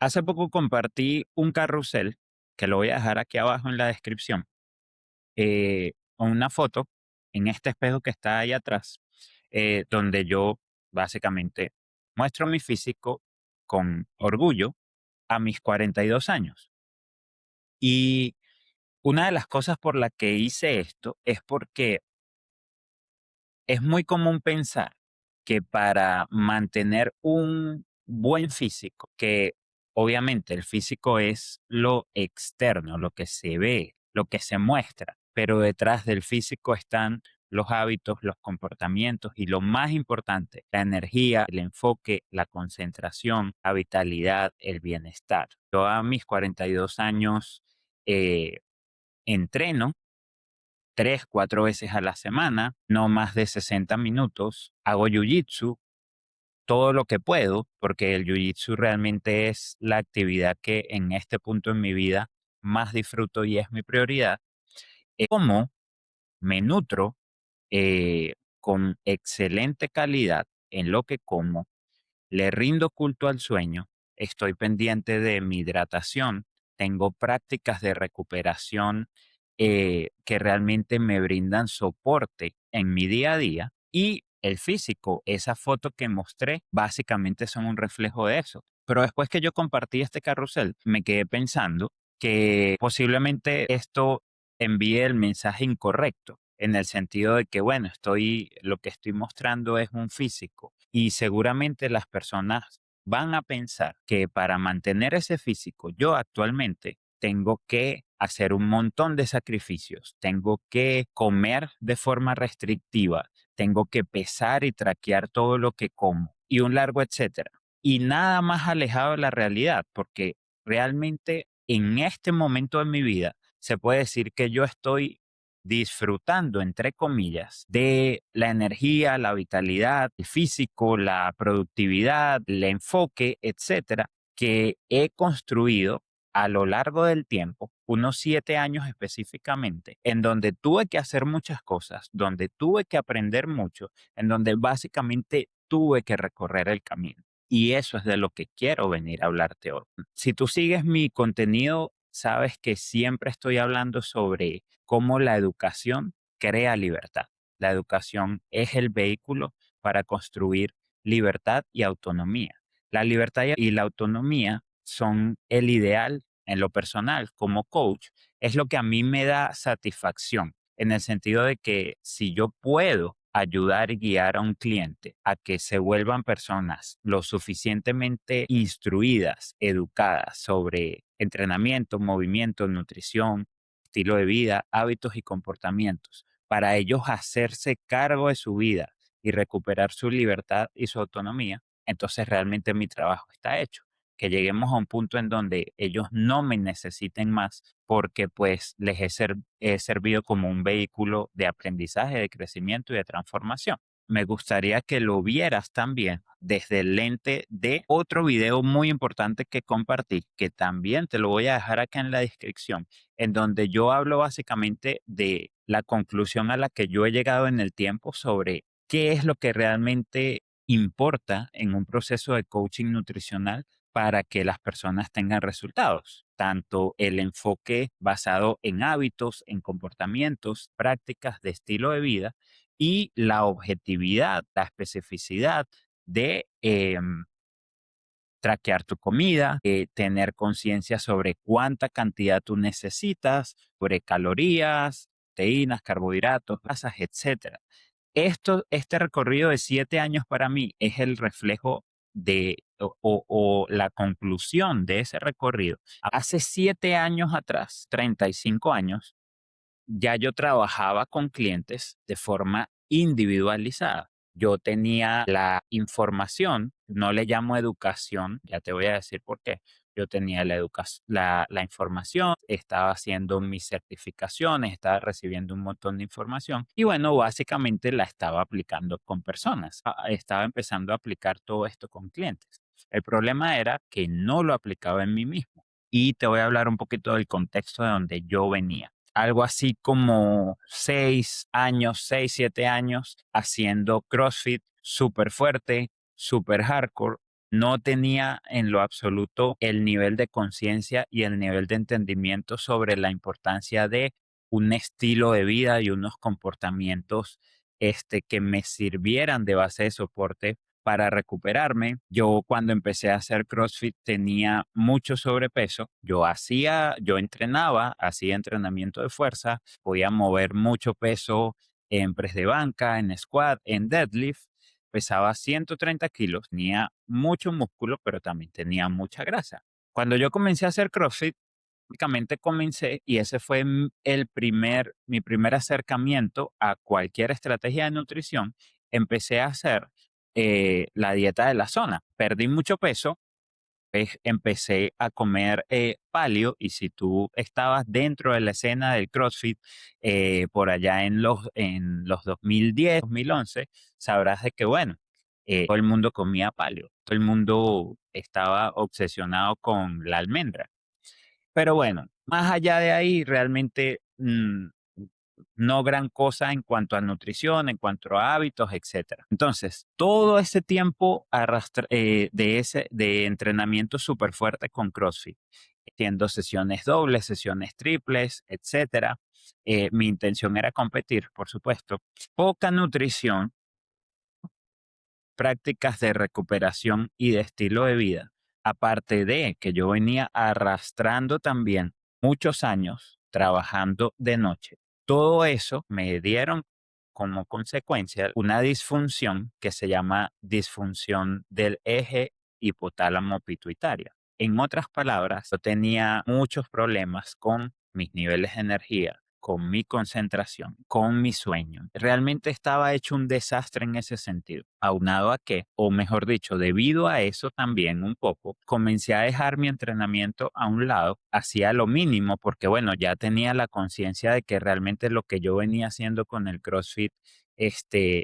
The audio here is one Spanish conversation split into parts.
Hace poco compartí un carrusel, que lo voy a dejar aquí abajo en la descripción, con una foto en este espejo que está ahí atrás, donde yo básicamente muestro mi físico con orgullo a mis 42 años. Y una de las cosas por la que hice esto es porque es muy común pensar que para mantener un buen físico, que obviamente el físico es lo externo, lo que se ve, lo que se muestra, pero detrás del físico están los hábitos, los comportamientos y lo más importante, la energía, el enfoque, la concentración, la vitalidad, el bienestar. Yo a mis 42 años eh, entreno 3, 4 veces a la semana, no más de 60 minutos. Hago jiu-jitsu todo lo que puedo, porque el jiu-jitsu realmente es la actividad que en este punto en mi vida más disfruto y es mi prioridad. Como me nutro con excelente calidad en lo que como, le rindo culto al sueño, estoy pendiente de mi hidratación, tengo prácticas de recuperación que realmente me brindan soporte en mi día a día y el físico, esa foto que mostré, básicamente son un reflejo de eso. Pero después que yo compartí este carrusel, me quedé pensando que posiblemente esto envíe el mensaje incorrecto, en el sentido de que, bueno, lo que estoy mostrando es un físico y seguramente las personas van a pensar que para mantener ese físico, yo actualmente tengo que hacer un montón de sacrificios, tengo que comer de forma restrictiva, tengo que pesar y traquear todo lo que como y un largo etcétera. Y nada más alejado de la realidad, porque realmente en este momento de mi vida se puede decir que yo estoy disfrutando, entre comillas, de la energía, la vitalidad, el físico, la productividad, el enfoque, etcétera, que he construido a lo largo del tiempo, unos 7 años específicamente, en donde tuve que hacer muchas cosas, donde tuve que aprender mucho, en donde básicamente tuve que recorrer el camino. Y eso es de lo que quiero venir a hablarte hoy. Si tú sigues mi contenido, sabes que siempre estoy hablando sobre cómo la educación crea libertad. La educación es el vehículo para construir libertad y autonomía. La libertad y la autonomía son el ideal en lo personal como coach. Es lo que a mí me da satisfacción en el sentido de que si yo puedo ayudar y guiar a un cliente a que se vuelvan personas lo suficientemente instruidas, educadas sobre entrenamiento, movimiento, nutrición, estilo de vida, hábitos y comportamientos, para ellos hacerse cargo de su vida y recuperar su libertad y su autonomía, entonces realmente mi trabajo está hecho. Que lleguemos a un punto en donde ellos no me necesiten más porque pues he servido como un vehículo de aprendizaje, de crecimiento y de transformación. Me gustaría que lo vieras también desde el lente de otro video muy importante que compartí, que también te lo voy a dejar acá en la descripción, en donde yo hablo básicamente de la conclusión a la que yo he llegado en el tiempo sobre qué es lo que realmente importa en un proceso de coaching nutricional para que las personas tengan resultados. Tanto el enfoque basado en hábitos, en comportamientos, prácticas de estilo de vida y la objetividad, la especificidad de traquear tu comida, tener conciencia sobre cuánta cantidad tú necesitas, sobre calorías, proteínas, carbohidratos, grasas, etcétera. Este recorrido de 7 años para mí es el reflejo o la conclusión de ese recorrido. Hace 7 años atrás, 35 años, ya yo trabajaba con clientes de forma individualizada. Yo tenía la información, no le llamo educación, ya te voy a decir por qué. Yo tenía la información, estaba haciendo mis certificaciones, estaba recibiendo un montón de información y bueno, básicamente la estaba aplicando con personas. Estaba empezando a aplicar todo esto con clientes. El problema era que no lo aplicaba en mí mismo y te voy a hablar un poquito del contexto de donde yo venía algo así como 6 años, 6, 7 años haciendo CrossFit súper fuerte, súper hardcore. no tenía en lo absoluto el nivel de conciencia y el nivel de entendimiento sobre la importancia de un estilo de vida y unos comportamientos que me sirvieran de base de soporte para recuperarme. Yo cuando empecé a hacer CrossFit tenía mucho sobrepeso. Yo entrenaba, hacía entrenamiento de fuerza, podía mover mucho peso en press de banca, en squat, en deadlift. Pesaba 130 kilos, tenía mucho músculo, pero también tenía mucha grasa. Cuando yo comencé a hacer CrossFit, únicamente comencé y ese fue mi primer acercamiento a cualquier estrategia de nutrición. Empecé a hacer la dieta de la zona. Perdí mucho peso, empecé a comer paleo y si tú estabas dentro de la escena del CrossFit por allá en los 2010, 2011, sabrás de que, bueno, todo el mundo comía paleo, todo el mundo estaba obsesionado con la almendra. Pero bueno, más allá de ahí, realmente no gran cosa en cuanto a nutrición, en cuanto a hábitos, etcétera. Entonces, todo ese tiempo de entrenamiento súper fuerte con CrossFit, haciendo sesiones dobles, sesiones triples, etcétera. Mi intención era competir, por supuesto. Poca nutrición, prácticas de recuperación y de estilo de vida, aparte de que yo venía arrastrando también muchos años trabajando de noche. Todo eso me dieron como consecuencia una disfunción que se llama disfunción del eje hipotálamo pituitaria. En otras palabras, yo tenía muchos problemas con mis niveles de energía, con mi concentración, con mi sueño. Realmente estaba hecho un desastre en ese sentido. Aunado a que, o mejor dicho, debido a eso también un poco, comencé a dejar mi entrenamiento a un lado, hacía lo mínimo porque bueno, ya tenía la conciencia de que realmente lo que yo venía haciendo con el CrossFit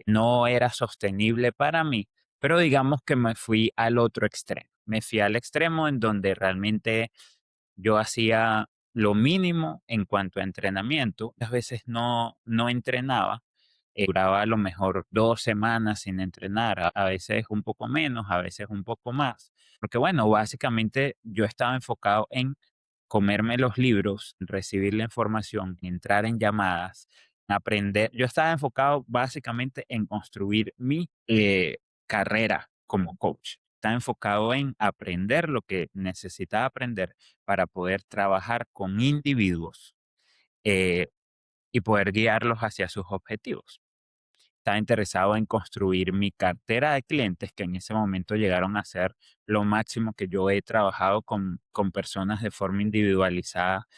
no era sostenible para mí, pero digamos que me fui al otro extremo. Me fui al extremo en donde realmente yo hacía lo mínimo en cuanto a entrenamiento. A veces no entrenaba. Duraba a lo mejor 2 semanas sin entrenar, a veces un poco menos, a veces un poco más. Porque bueno, básicamente yo estaba enfocado en comerme los libros, recibir la información, entrar en llamadas, aprender. Yo estaba enfocado básicamente en construir mi carrera como coach. Estaba enfocado en aprender lo que necesitaba aprender para poder trabajar con individuos eh, y poder guiarlos hacia sus objetivos. Estaba interesado en construir mi cartera de clientes, que en ese momento llegaron a ser lo máximo que yo he trabajado con personas de forma individualizada,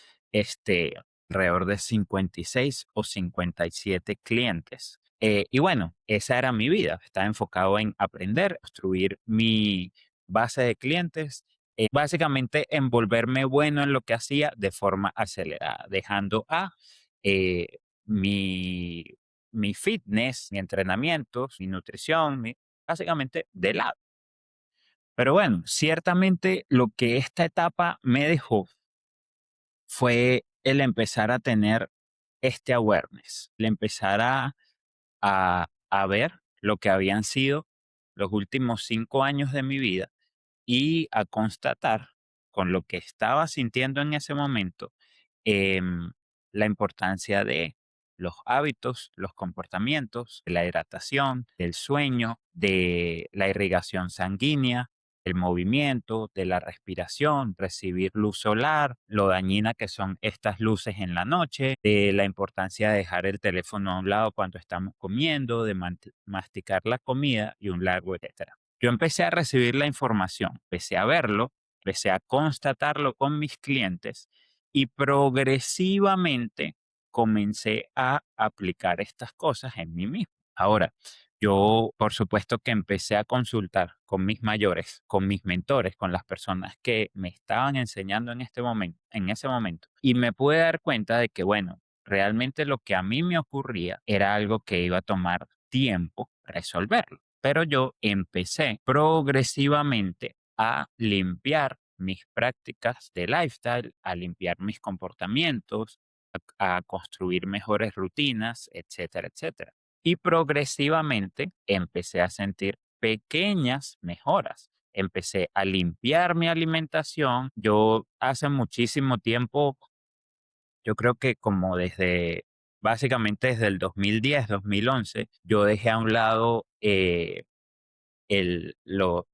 alrededor de 56 o 57 clientes. Y bueno, esa era mi vida. Estaba enfocado en aprender, construir mi base de clientes, básicamente en volverme bueno en lo que hacía de forma acelerada, dejando eh, mi mi fitness, mi entrenamiento, mi nutrición, básicamente de lado. Pero bueno, ciertamente lo que esta etapa me dejó fue el empezar a tener este awareness, el empezar a ver lo que habían sido los últimos 5 años de mi vida y a constatar con lo que estaba sintiendo en ese momento em, la importancia de los hábitos, los comportamientos, de la hidratación, del sueño, de la irrigación sanguínea, el movimiento, de la respiración, recibir luz solar, lo dañina que son estas luces en la noche, de la importancia de dejar el teléfono a un lado cuando estamos comiendo, de masticar la comida y un largo etcétera. Yo empecé a recibir la información, empecé a verlo, empecé a constatarlo con mis clientes y progresivamente comencé a aplicar estas cosas en mí mismo. Ahora, yo, por supuesto que empecé a consultar con mis mayores, con mis mentores, con las personas que me estaban enseñando en ese momento, y me pude dar cuenta de que, bueno, realmente lo que a mí me ocurría era algo que iba a tomar tiempo resolverlo. Pero yo empecé progresivamente a limpiar mis prácticas de lifestyle, a limpiar mis comportamientos, a construir mejores rutinas, etcétera, etcétera. Y progresivamente empecé a sentir pequeñas mejoras empecé a limpiar mi alimentación. Yo hace muchísimo tiempo, yo creo que como básicamente desde el 2010, 2011, yo dejé a un lado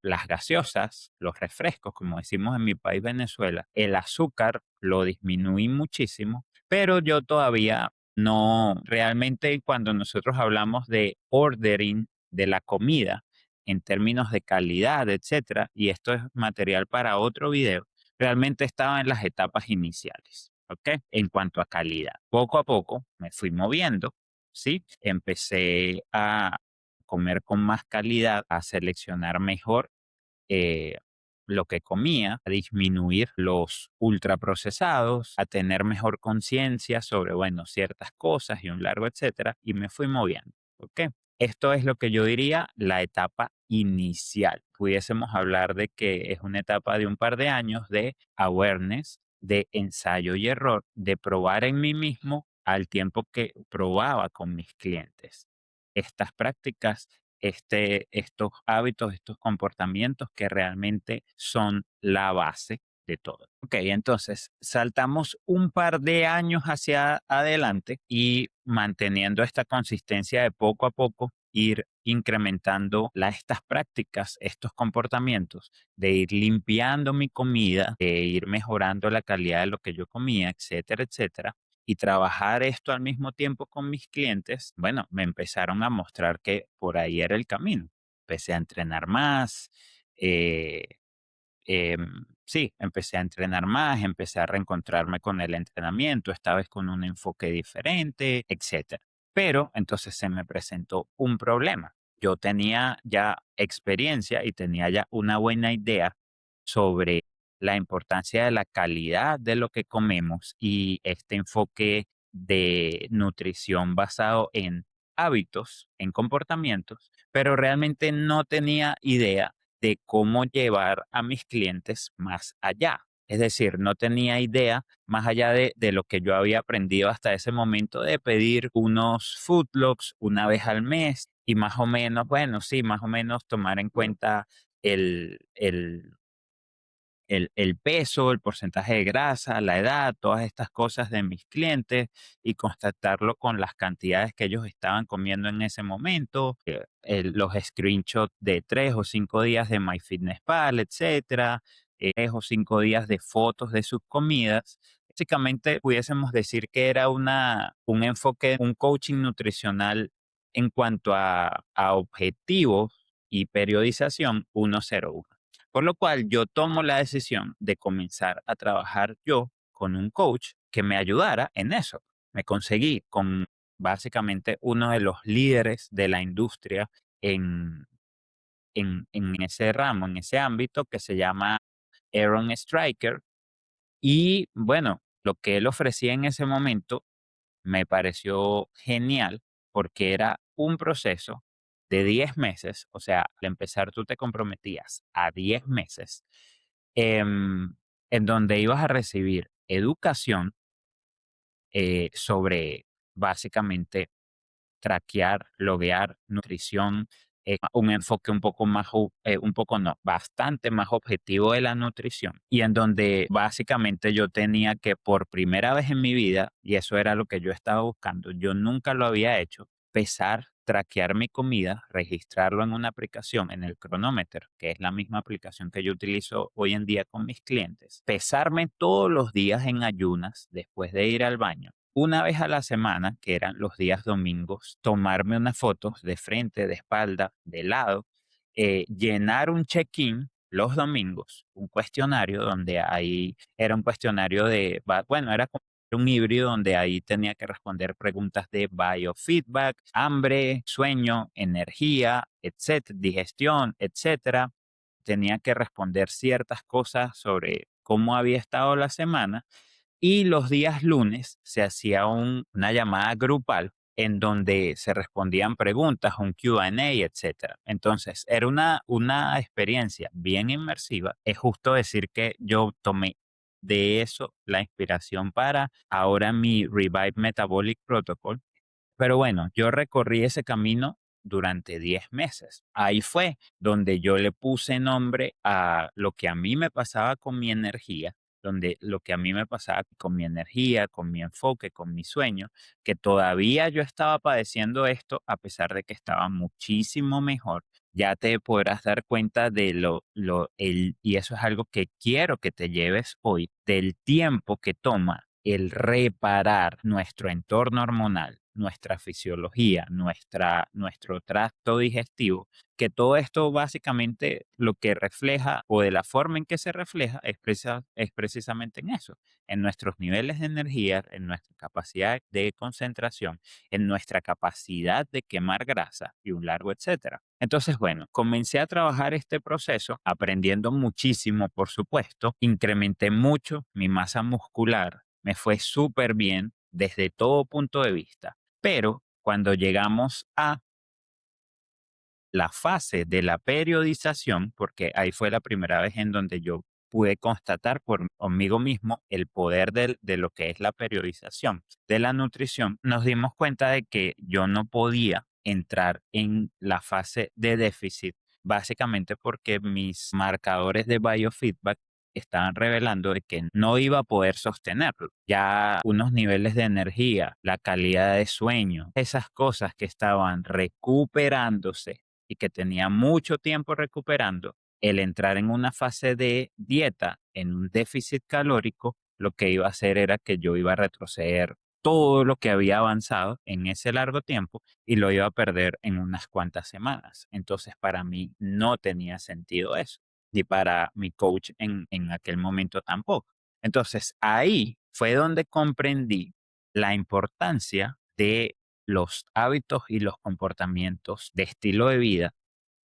las gaseosas, los refrescos, como decimos en mi país, Venezuela. El azúcar lo disminuí muchísimo, pero yo todavía no, realmente cuando nosotros hablamos de ordering de la comida en términos de calidad, etcétera, y esto es material para otro video, realmente estaba en las etapas iniciales, ¿ok? En cuanto a calidad. Poco a poco me fui moviendo, ¿sí? Empecé a comer con más calidad, a seleccionar mejor eh, lo que comía, a disminuir los ultraprocesados, a tener mejor conciencia sobre, bueno, ciertas cosas y un largo etcétera, y me fui moviendo, ¿ok? Esto es lo que yo diría la etapa inicial. Pudiésemos hablar de que es una etapa de un par de años de awareness, de ensayo y error, de probar en mí mismo al tiempo que probaba con mis clientes. Estas prácticas, estos hábitos, estos comportamientos que realmente son la base de todo. Ok, entonces saltamos un par de años hacia adelante y manteniendo esta consistencia de poco a poco, ir incrementando estas prácticas, estos comportamientos, de ir limpiando mi comida, de ir mejorando la calidad de lo que yo comía, etcétera, etcétera, y trabajar esto al mismo tiempo con mis clientes, bueno, me empezaron a mostrar que por ahí era el camino. Empecé a entrenar más, eh, sí, empecé a entrenar más, empecé a reencontrarme con el entrenamiento, esta vez con un enfoque diferente, etcétera. Pero entonces se me presentó un problema. Yo tenía ya experiencia y tenía ya una buena idea sobre la importancia de la calidad de lo que comemos y este enfoque de nutrición basado en hábitos, en comportamientos, pero realmente no tenía idea de cómo llevar a mis clientes más allá. Es decir, no tenía idea más allá de lo que yo había aprendido hasta ese momento de pedir unos food logs una vez al mes y más o menos, bueno, sí, más o menos tomar en cuenta el, el el peso, el porcentaje de grasa, la edad, todas estas cosas de mis clientes y constatarlo con las cantidades que ellos estaban comiendo en ese momento, los screenshots de 3 o 5 días de MyFitnessPal, etcétera, 3 o 5 días de fotos de sus comidas. Básicamente pudiésemos decir que era un enfoque, un coaching nutricional en cuanto a objetivos y periodización 101. Por lo cual yo tomo la decisión de comenzar a trabajar yo con un coach que me ayudara en eso. Me conseguí con básicamente uno de los líderes de la industria en, en ese ramo, en ese ámbito, que se llama Aaron Striker. Y bueno, lo que él ofrecía en ese momento me pareció genial porque era un proceso de 10 meses, o sea, al empezar tú te comprometías a 10 meses, em, en donde ibas a recibir educación sobre básicamente traquear, loguear, nutrición, un enfoque un poco más, un poco no, bastante más objetivo de la nutrición y en donde básicamente yo tenía que por primera vez en mi vida, y eso era lo que yo estaba buscando, yo nunca lo había hecho, pesar, traquear mi comida, registrarlo en una aplicación, en el cronómetro, que es la misma aplicación que yo utilizo hoy en día con mis clientes, pesarme todos los días en ayunas después de ir al baño una vez a la semana, que eran los días domingos, tomarme unas fotos de frente, de espalda, de lado, llenar un check-in los domingos, un cuestionario donde ahí era un cuestionario bueno, era como un híbrido donde ahí tenía que responder preguntas de biofeedback, hambre, sueño, energía, etcétera, digestión, etcétera. Tenía que responder ciertas cosas sobre cómo había estado la semana y los días lunes se hacía una llamada grupal en donde se respondían preguntas, un Q&A, etcétera. Entonces, era una experiencia bien inmersiva. Es justo decir que yo tomé de eso la inspiración para ahora mi Revive Metabolic Protocol. Pero bueno, yo recorrí ese camino durante 10 meses. Ahí fue donde yo le puse nombre a lo que a mí me pasaba con mi energía, donde lo que a mí me pasaba con mi energía, con mi enfoque, con mi sueño, que todavía yo estaba padeciendo esto a pesar de que estaba muchísimo mejor. Ya te podrás dar cuenta de y eso es algo que quiero que te lleves hoy, del tiempo que toma el reparar nuestro entorno hormonal, nuestra fisiología, nuestro tracto digestivo, que todo esto básicamente lo que refleja o de la forma en que se refleja es precisamente en eso, en nuestros niveles de energía, en nuestra capacidad de concentración, en nuestra capacidad de quemar grasa y un largo etcétera. Entonces, bueno, comencé a trabajar este proceso aprendiendo muchísimo, por supuesto, incrementé mucho mi masa muscular, me fue súper bien desde todo punto de vista, pero cuando llegamos a la fase de la periodización, porque ahí fue la primera vez en donde yo pude constatar por conmigo mismo el poder de lo que es la periodización de la nutrición, nos dimos cuenta de que yo no podía entrar en la fase de déficit, básicamente porque mis marcadores de biofeedback estaban revelando de que no iba a poder sostenerlo. Ya unos niveles de energía, la calidad de sueño, esas cosas que estaban recuperándose y que tenía mucho tiempo recuperando, el entrar en una fase de dieta, en un déficit calórico, lo que iba a hacer era que yo iba a retroceder todo lo que había avanzado en ese largo tiempo y lo iba a perder en unas cuantas semanas. Entonces, para mí no tenía sentido eso, ni para mi coach en aquel momento tampoco. Entonces, ahí fue donde comprendí la importancia de los hábitos y los comportamientos de estilo de vida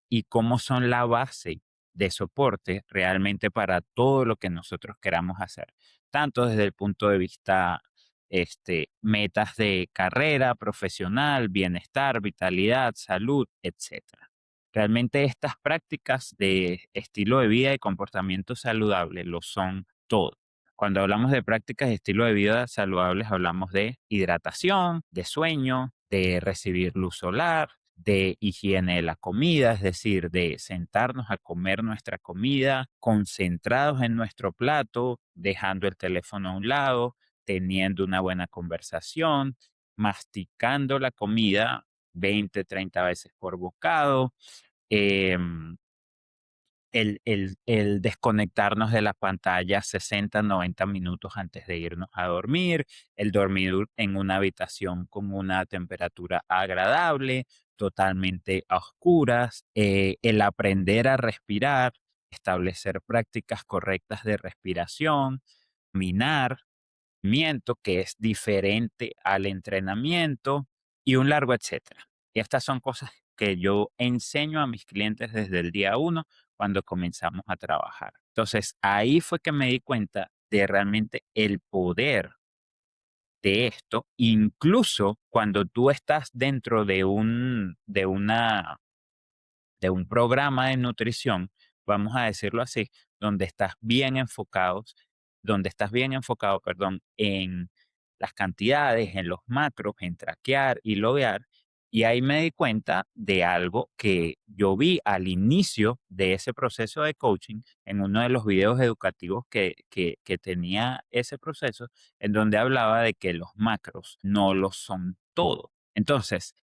y cómo son la base de soporte realmente para todo lo que nosotros queramos hacer, tanto desde el punto de vista, metas de carrera, profesional, bienestar, vitalidad, salud, etcétera. Realmente estas prácticas de estilo de vida y comportamiento saludable lo son todo. Cuando hablamos de prácticas de estilo de vida saludables, hablamos de hidratación, de sueño, de recibir luz solar, de higiene de la comida, es decir, de sentarnos a comer nuestra comida concentrados en nuestro plato, dejando el teléfono a un lado, teniendo una buena conversación, masticando la comida 20, 30 veces por bocado, em, el desconectarnos de la pantalla 60, 90 minutos antes de irnos a dormir, el dormir en una habitación con una temperatura agradable, totalmente a oscuras, el aprender a respirar, establecer prácticas correctas de respiración, minar, que es diferente al entrenamiento y un largo etcétera. Y estas son cosas que yo enseño a mis clientes desde el día uno cuando comenzamos a trabajar. Entonces, ahí fue que me di cuenta de realmente el poder de esto, incluso cuando tú estás dentro de un programa de nutrición, vamos a decirlo así, donde estás bien enfocado, perdón, en las cantidades, en los macros, en traquear y loguear. Y ahí me di cuenta de algo que yo vi al inicio de ese proceso de coaching en uno de los videos educativos que tenía ese proceso, en donde hablaba de que los macros no lo son todo. Entonces,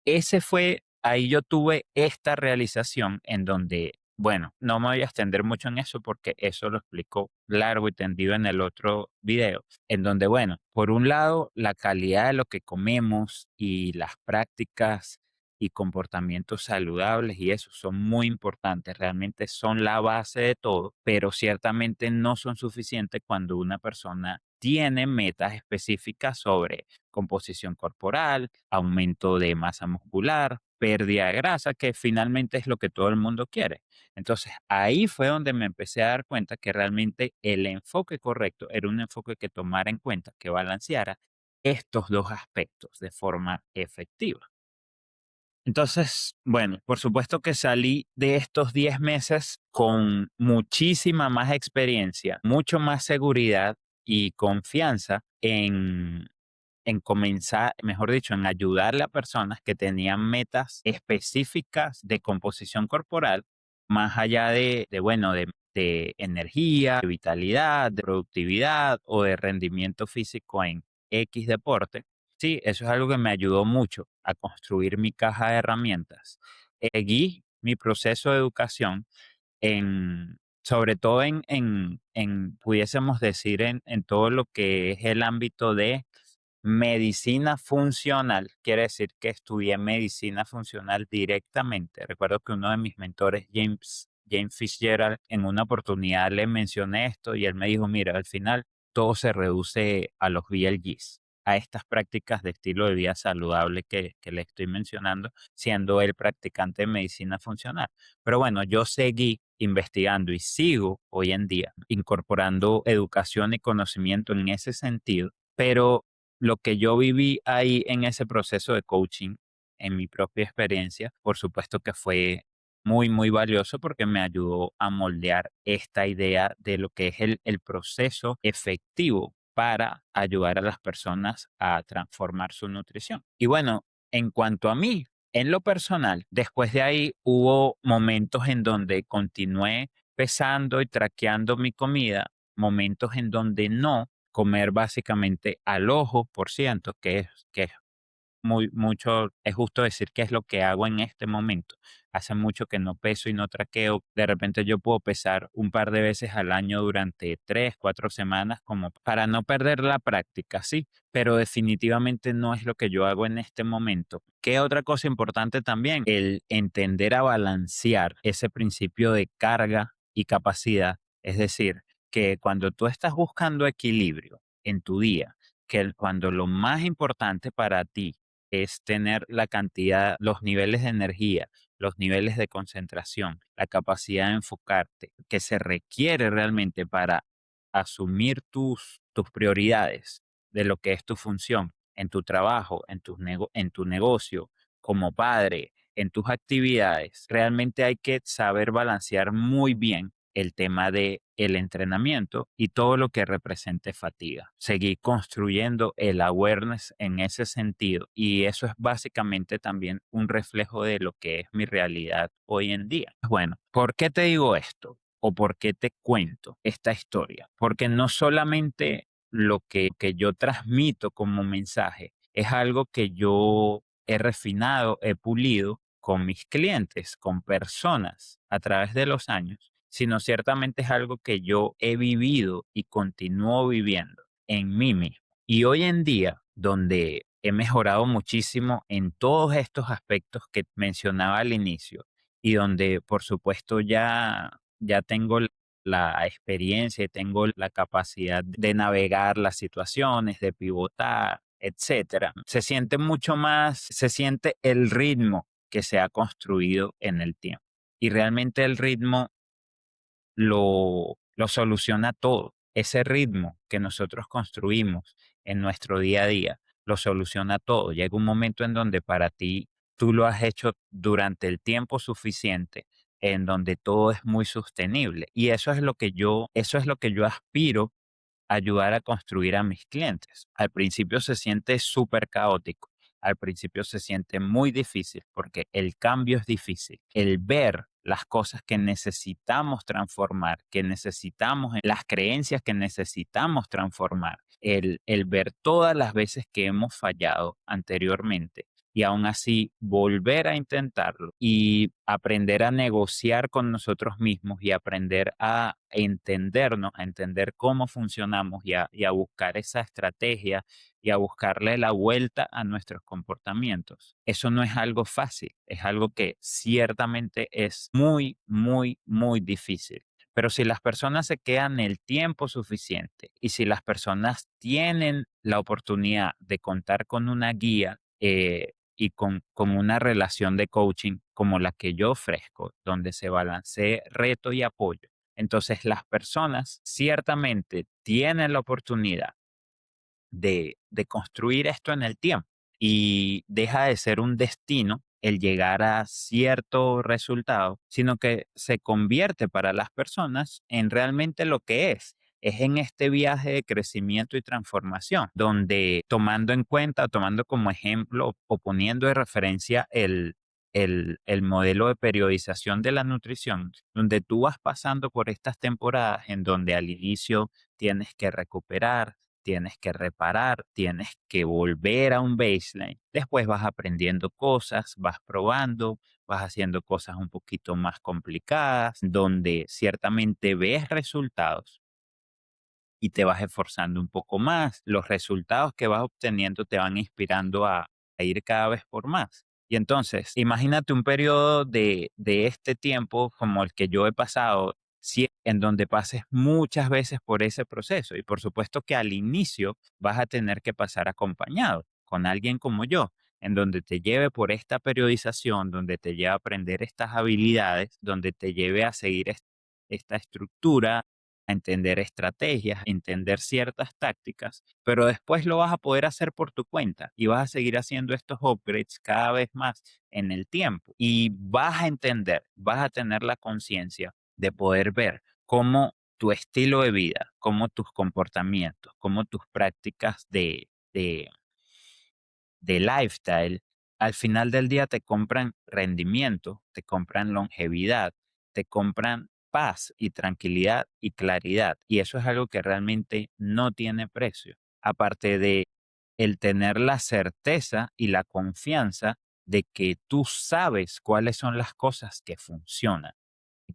ahí yo tuve esta realización en donde, bueno, no me voy a extender mucho en eso porque eso lo explico largo y tendido en el otro video, en donde, bueno, por un lado, la calidad de lo que comemos y las prácticas y comportamientos saludables y eso son muy importantes, realmente son la base de todo, pero ciertamente no son suficientes cuando una persona tiene metas específicas sobre composición corporal, aumento de masa muscular, pérdida de grasa, que finalmente es lo que todo el mundo quiere. Entonces, ahí fue donde me empecé a dar cuenta que realmente el enfoque correcto era un enfoque que tomara en cuenta, que balanceara estos dos aspectos de forma efectiva. Entonces, bueno, por supuesto que salí de estos 10 meses con muchísima más experiencia, mucho más seguridad y confianza en comenzar, mejor dicho, en ayudarle a personas que tenían metas específicas de composición corporal, más allá bueno, de energía, de vitalidad, de productividad o de rendimiento físico en X deporte. Sí, eso es algo que me ayudó mucho a construir mi caja de herramientas. Seguí mi proceso de educación en, sobre todo pudiésemos decir, en todo lo que es el ámbito de medicina funcional. Quiere decir que estudié medicina funcional directamente. Recuerdo que uno de mis mentores, James Fitzgerald, en una oportunidad le mencioné esto y él me dijo, mira, al final todo se reduce a los BLGs, a estas prácticas de estilo de vida saludable que le estoy mencionando, siendo él practicante de medicina funcional. Pero bueno, yo seguí investigando y sigo hoy en día incorporando educación y conocimiento en ese sentido, pero lo que yo viví ahí en ese proceso de coaching, en mi propia experiencia, por supuesto que fue muy, muy valioso porque me ayudó a moldear esta idea de lo que es el proceso efectivo para ayudar a las personas a transformar su nutrición. Y bueno, en cuanto a mí, en lo personal, después de ahí hubo momentos en donde continué pesando y traqueando mi comida, momentos en donde no, comer básicamente al ojo por ciento, que es es justo decir que es lo que hago en este momento. Hace mucho que no peso y no traqueo. De repente yo puedo pesar un par de veces al año durante 3, 4 semanas como para no perder la práctica, sí, pero definitivamente no es lo que yo hago en este momento. ¿Qué otra cosa importante también? El entender a balancear ese principio de carga y capacidad. Es decir, que cuando tú estás buscando equilibrio en tu día, cuando lo más importante para ti es tener la cantidad, los niveles de energía, los niveles de concentración, la capacidad de enfocarte que se requiere realmente para asumir tus prioridades de lo que es tu función en tu trabajo, en tu negocio, como padre, en tus actividades. Realmente hay que saber balancear muy bien el tema de el entrenamiento y todo lo que represente fatiga. Seguir construyendo el awareness en ese sentido y eso es básicamente también un reflejo de lo que es mi realidad hoy en día. Bueno, ¿por qué te digo esto? ¿O por qué te cuento esta historia? Porque no solamente que yo transmito como mensaje es algo que yo he refinado, he pulido con mis clientes, con personas a través de los años, sino ciertamente es algo que yo he vivido y continúo viviendo en mí mismo. Y hoy en día, donde he mejorado muchísimo en todos estos aspectos que mencionaba al inicio y donde por supuesto ya tengo la experiencia y tengo la capacidad de navegar las situaciones, de pivotar, etcétera. Se siente el ritmo que se ha construido en el tiempo. Y realmente el ritmo lo soluciona todo. Ese ritmo que nosotros construimos en nuestro día a día lo soluciona todo. Llega un momento en donde para ti tú lo has hecho durante el tiempo suficiente en donde todo es muy sostenible. Y eso es lo que yo aspiro ayudar a construir a mis clientes. Al principio se siente súper caótico, al principio se siente muy difícil porque el cambio es difícil. El ver las cosas que necesitamos transformar, las creencias que necesitamos transformar, el ver todas las veces que hemos fallado anteriormente y aún así volver a intentarlo y aprender a negociar con nosotros mismos y aprender a entendernos, a entender cómo funcionamos y a buscar esa estrategia y a buscarle la vuelta a nuestros comportamientos. Eso no es algo fácil, es algo que ciertamente es muy, muy, muy difícil. Pero si las personas se quedan el tiempo suficiente y si las personas tienen la oportunidad de contar con una guía, y con una relación de coaching como la que yo ofrezco, donde se balancee reto y apoyo, entonces las personas ciertamente tienen la oportunidad de construir esto en el tiempo y deja de ser un destino el llegar a cierto resultado, sino que se convierte para las personas en realmente lo que es. es en este viaje de crecimiento y transformación, donde tomando en cuenta, tomando como ejemplo o poniendo de referencia el modelo de periodización de la nutrición, donde tú vas pasando por estas temporadas en donde al inicio tienes que recuperar, tienes que reparar, tienes que volver a un baseline. Después vas aprendiendo cosas, vas probando, vas haciendo cosas un poquito más complicadas, donde ciertamente ves resultados y te vas esforzando un poco más. Los resultados que vas obteniendo te van inspirando a ir cada vez por más. Y entonces, imagínate un periodo de este tiempo como el que yo he pasado, en donde pases muchas veces por ese proceso. Y por supuesto que al inicio vas a tener que pasar acompañado con alguien como yo, en donde te lleve por esta periodización, donde te lleve a aprender estas habilidades, donde te lleve a seguir esta estructura, a entender estrategias, a entender ciertas tácticas, pero después lo vas a poder hacer por tu cuenta y vas a seguir haciendo estos upgrades cada vez más en el tiempo y vas a entender, vas a tener la conciencia de poder ver cómo tu estilo de vida, cómo tus comportamientos, cómo tus prácticas de lifestyle, al final del día te compran rendimiento, te compran longevidad, te compran paz y tranquilidad y claridad. Y eso es algo que realmente no tiene precio. Aparte de el tener la certeza y la confianza de que tú sabes cuáles son las cosas que funcionan,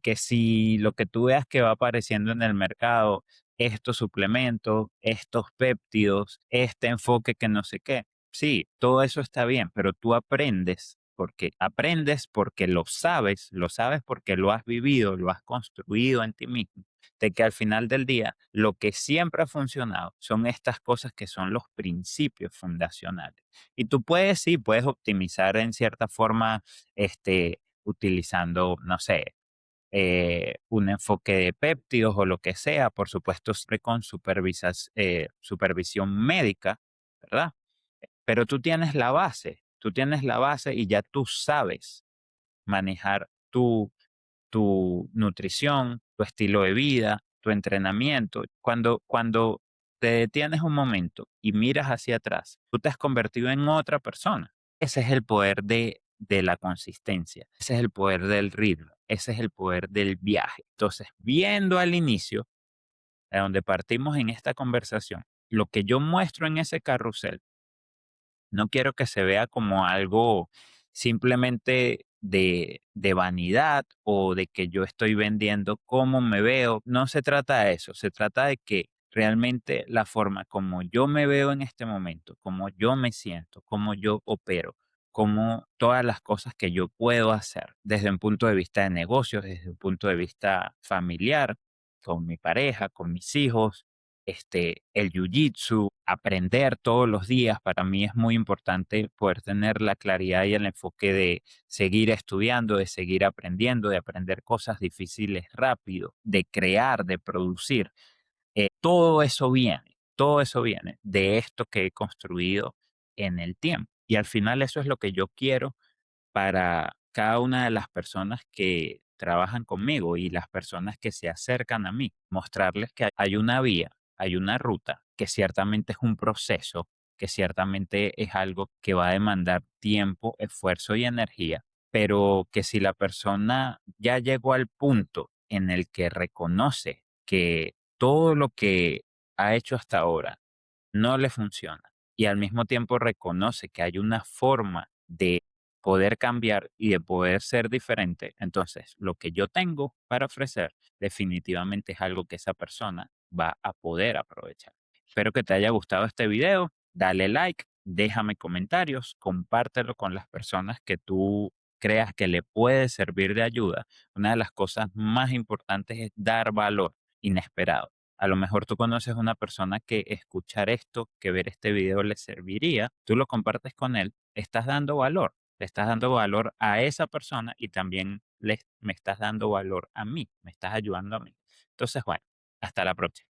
que si lo que tú veas que va apareciendo en el mercado, estos suplementos, estos péptidos, este enfoque que no sé qué, sí, todo eso está bien, pero tú aprendes porque lo sabes porque lo has vivido, lo has construido en ti mismo, de que al final del día lo que siempre ha funcionado son estas cosas que son los principios fundacionales. Y tú puedes, sí, puedes optimizar en cierta forma, utilizando, no sé, un enfoque de péptidos o lo que sea, por supuesto, siempre con supervisión médica, ¿verdad? Pero tú tienes la base y ya tú sabes manejar tu nutrición, tu estilo de vida, tu entrenamiento. Cuando te detienes un momento y miras hacia atrás, tú te has convertido en otra persona. Ese es el poder de la consistencia, ese es el poder del ritmo, ese es el poder del viaje. Entonces, viendo al inicio, de donde partimos en esta conversación, lo que yo muestro en ese carrusel no quiero que se vea como algo simplemente de vanidad o de que yo estoy vendiendo cómo me veo. No se trata de eso. Se trata de que realmente la forma como yo me veo en este momento, como yo me siento, como yo opero, como todas las cosas que yo puedo hacer desde un punto de vista de negocios, desde un punto de vista familiar, con mi pareja, con mis hijos, el jiu-jitsu, aprender todos los días. Para mí es muy importante poder tener la claridad y el enfoque de seguir estudiando, de seguir aprendiendo, de aprender cosas difíciles rápido, de crear, de producir. Todo eso viene de esto que he construido en el tiempo. Y al final eso es lo que yo quiero para cada una de las personas que trabajan conmigo y las personas que se acercan a mí, mostrarles que hay una vía, hay una ruta, que ciertamente es un proceso, que ciertamente es algo que va a demandar tiempo, esfuerzo y energía, pero que si la persona ya llegó al punto en el que reconoce que todo lo que ha hecho hasta ahora no le funciona y al mismo tiempo reconoce que hay una forma de poder cambiar y de poder ser diferente, entonces lo que yo tengo para ofrecer definitivamente es algo que esa persona va a poder aprovechar. Espero que te haya gustado este video, dale like, déjame comentarios, compártelo con las personas que tú creas que le puede servir de ayuda. Una de las cosas más importantes es dar valor inesperado. A lo mejor tú conoces una persona que escuchar esto, que ver este video le serviría, tú lo compartes con él, estás dando valor, le estás dando valor a esa persona y también me estás dando valor a mí, me estás ayudando a mí. Entonces, bueno, hasta la próxima.